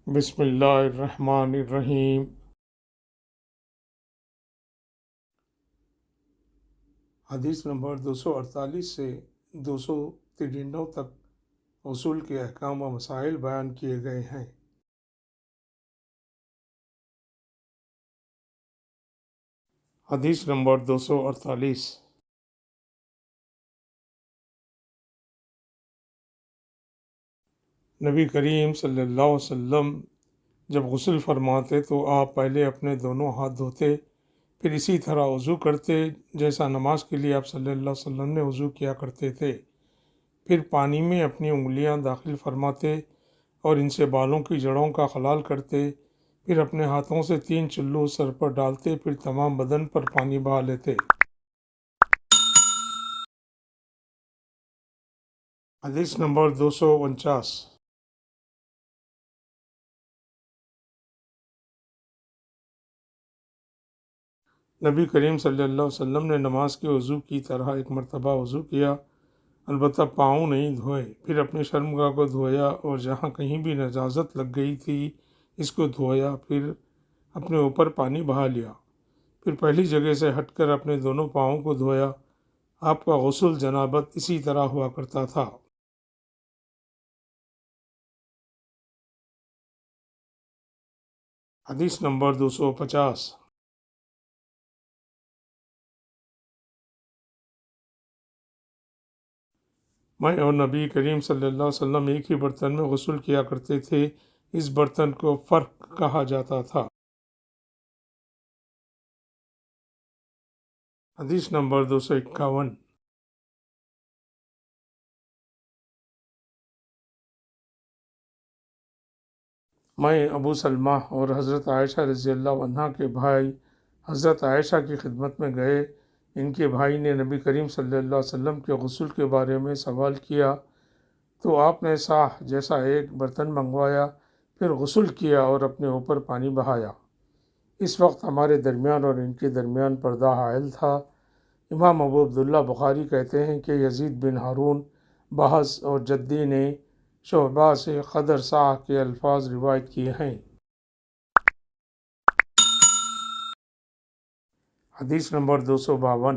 بسم اللہ الرحمن الرحیم۔ حدیث نمبر 248 سے 293 تک غسل کے احکام و مسائل بیان کیے گئے ہیں۔ حدیث نمبر 248۔ نبی کریم صلی اللہ علیہ وسلم جب غسل فرماتے تو آپ پہلے اپنے دونوں ہاتھ دھوتے، پھر اسی طرح وضو کرتے جیسا نماز کے لیے آپ صلی اللہ علیہ وسلم نے وضو کیا کرتے تھے۔ پھر پانی میں اپنی انگلیاں داخل فرماتے اور ان سے بالوں کی جڑوں کا خلال کرتے، پھر اپنے ہاتھوں سے 3 چلو سر پر ڈالتے، پھر تمام بدن پر پانی بہا لیتے۔ حدیث نمبر 249۔ نبی کریم صلی اللہ علیہ وسلم نے نماز کے وضو کی طرح ایک مرتبہ وضو کیا، البتہ پاؤں نہیں دھوئے، پھر اپنی شرمگاہ کو دھویا اور جہاں کہیں بھی نجاست لگ گئی تھی اس کو دھویا، پھر اپنے اوپر پانی بہا لیا، پھر پہلی جگہ سے ہٹ کر اپنے دونوں پاؤں کو دھویا۔ آپ کا غسل جنابت اسی طرح ہوا کرتا تھا۔ حدیث نمبر 250۔ میں اور نبی کریم صلی اللہ علیہ وسلم ایک ہی برتن میں غسل کیا کرتے تھے، اس برتن کو فرق کہا جاتا تھا۔ حدیث نمبر 251۔ میں ابو سلمہ اور حضرت عائشہ رضی اللہ عنہا کے بھائی حضرت عائشہ کی خدمت میں گئے۔ ان کے بھائی نے نبی کریم صلی اللہ علیہ وسلم کے غسل کے بارے میں سوال کیا تو آپ نے صاح جیسا ایک برتن منگوایا، پھر غسل کیا اور اپنے اوپر پانی بہایا۔ اس وقت ہمارے درمیان اور ان کے درمیان پردہ حائل تھا۔ امام ابو عبداللہ بخاری کہتے ہیں کہ یزید بن ہارون بحث اور جدی نے شعبہ سے قدر صاح کے الفاظ روایت کیے ہیں۔ حدیث نمبر 252۔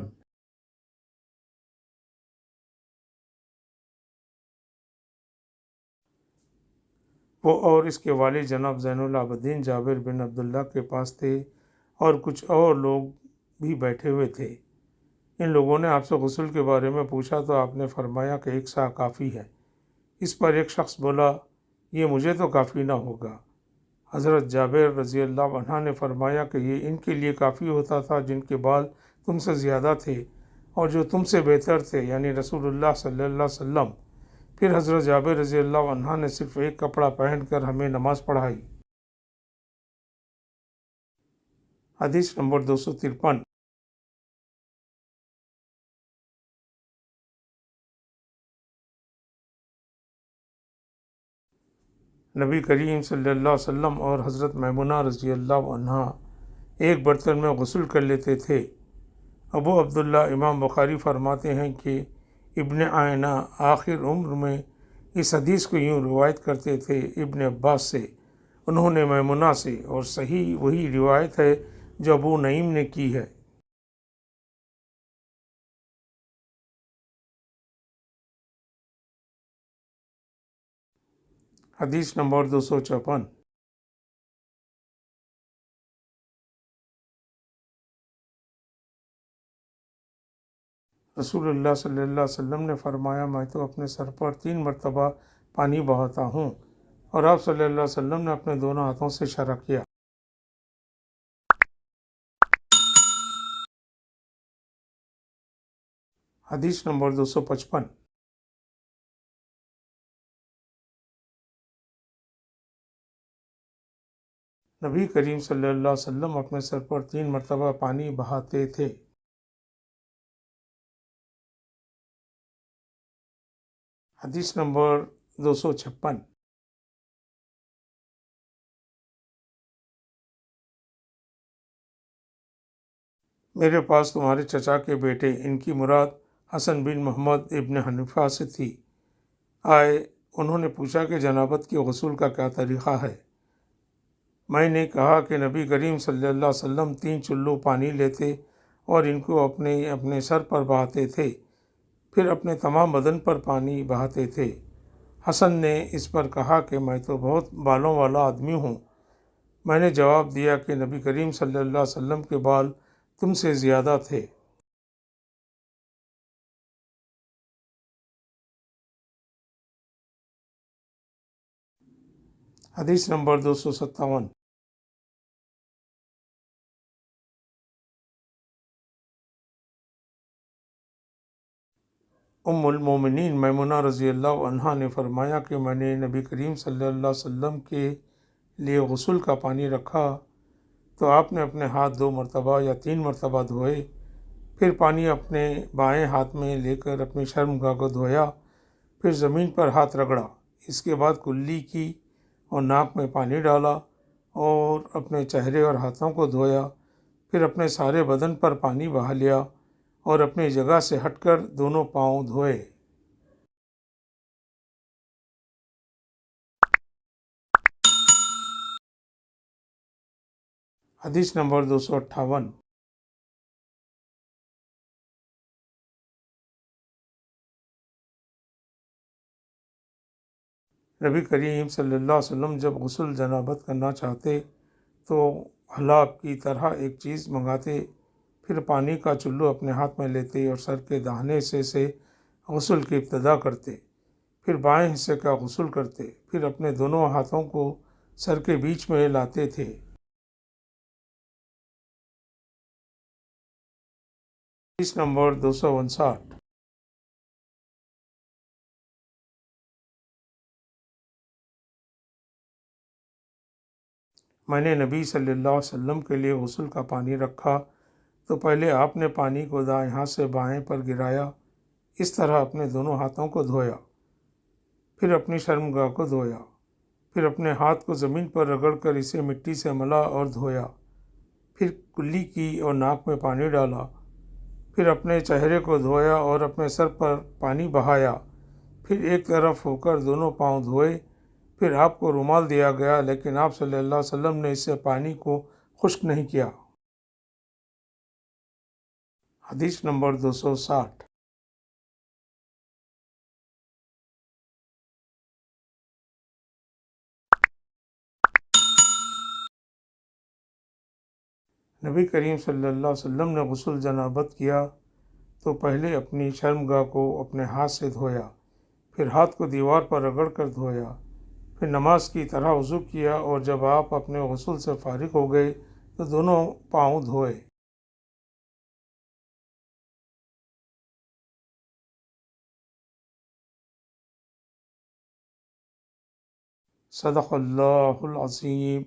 وہ اور اس کے والد جناب زین العابدین جابر بن عبداللہ کے پاس تھے اور کچھ اور لوگ بھی بیٹھے ہوئے تھے۔ ان لوگوں نے آپ سے غسل کے بارے میں پوچھا تو آپ نے فرمایا کہ 1 سا کافی ہے۔ اس پر ایک شخص بولا، یہ مجھے تو کافی نہ ہوگا۔ حضرت جابر رضی اللہ عنہ نے فرمایا کہ یہ ان کے لیے کافی ہوتا تھا جن کے بال تم سے زیادہ تھے اور جو تم سے بہتر تھے، یعنی رسول اللہ صلی اللہ علیہ وسلم۔ پھر حضرت جابر رضی اللہ عنہ نے صرف ایک کپڑا پہن کر ہمیں نماز پڑھائی۔ حدیث نمبر 253۔ نبی کریم صلی اللہ علیہ وسلم اور حضرت میمونہ رضی اللہ عنہا ایک برتن میں غسل کر لیتے تھے۔ ابو عبداللہ امام بخاری فرماتے ہیں کہ ابن آئینہ آخر عمر میں اس حدیث کو یوں روایت کرتے تھے ابن عباس سے، انہوں نے میمونہ سے، اور صحیح وہی روایت ہے جو ابو نعیم نے کی ہے۔ حدیث نمبر 254۔ رسول اللہ صلی اللہ علیہ وسلم نے فرمایا، میں تو اپنے سر پر 3 مرتبہ پانی بہاتا ہوں، اور آپ صلی اللہ علیہ وسلم نے اپنے دونوں ہاتھوں سے اشارہ کیا۔ حدیث نمبر 255۔ نبی کریم صلی اللہ علیہ وسلم اپنے سر پر 3 مرتبہ پانی بہاتے تھے۔ حدیث نمبر 256۔ میرے پاس تمہارے چچا کے بیٹے، ان کی مراد حسن بن محمد ابن حنیفہ سے تھی، آئے۔ انہوں نے پوچھا کہ جنابت کے غسل کا کیا طریقہ ہے؟ میں نے کہا کہ نبی کریم صلی اللہ علیہ وسلم 3 چلو پانی لیتے اور ان کو اپنے اپنے سر پر بہاتے تھے، پھر اپنے تمام بدن پر پانی بہاتے تھے۔ حسن نے اس پر کہا کہ میں تو بہت بالوں والا آدمی ہوں۔ میں نے جواب دیا کہ نبی کریم صلی اللہ علیہ وسلم کے بال تم سے زیادہ تھے۔ حدیث نمبر 257۔ ام المومنین میمونہ رضی اللہ عنہا نے فرمایا کہ میں نے نبی کریم صلی اللہ علیہ وسلم کے لیے غسل کا پانی رکھا تو آپ نے اپنے ہاتھ 2 مرتبہ یا 3 مرتبہ دھوئے، پھر پانی اپنے بائیں ہاتھ میں لے کر اپنی شرمگاہ کو دھویا، پھر زمین پر ہاتھ رگڑا، اس کے بعد کلی کی اور ناک میں پانی ڈالا اور اپنے چہرے اور ہاتھوں کو دھویا، پھر اپنے سارے بدن پر پانی بہا لیا اور اپنی جگہ سے ہٹ کر دونوں پاؤں دھوئے۔ حدیث نمبر 258۔ نبی کریم صلی اللہ علیہ وسلم جب غسل جنابت کرنا چاہتے تو حلاب کی طرح ایک چیز منگاتے، پھر پانی کا چلو اپنے ہاتھ میں لیتے اور سر کے داہنے حصے سے غسل کی ابتدا کرتے، پھر بائیں حصے کا غسل کرتے، پھر اپنے دونوں ہاتھوں کو سر کے بیچ میں لاتے تھے۔ حدیث نمبر 259۔ میں نے نبی صلی اللہ علیہ وسلم کے لیے غسل کا پانی رکھا تو پہلے آپ نے پانی کو دائیں ہاتھ سے بائیں پر گرایا، اس طرح اپنے دونوں ہاتھوں کو دھویا، پھر اپنی شرمگاہ کو دھویا، پھر اپنے ہاتھ کو زمین پر رگڑ کر اسے مٹی سے ملا اور دھویا، پھر کلی کی اور ناک میں پانی ڈالا، پھر اپنے چہرے کو دھویا اور اپنے سر پر پانی بہایا، پھر ایک طرف ہو کر دونوں پاؤں دھوئے، پھر آپ کو رومال دیا گیا لیکن آپ صلی اللہ علیہ وسلم نے اس سے پانی کو خشک نہیں کیا۔ حدیث نمبر 260۔ نبی کریم صلی اللہ علیہ وسلم نے غسل جنابت کیا تو پہلے اپنی شرمگاہ کو اپنے ہاتھ سے دھویا، پھر ہاتھ کو دیوار پر رگڑ کر دھویا، پھر نماز کی طرح وضو کیا اور جب آپ اپنے غسل سے فارغ ہو گئے تو دونوں پاؤں دھوئے۔ صدق اللہ العظیم۔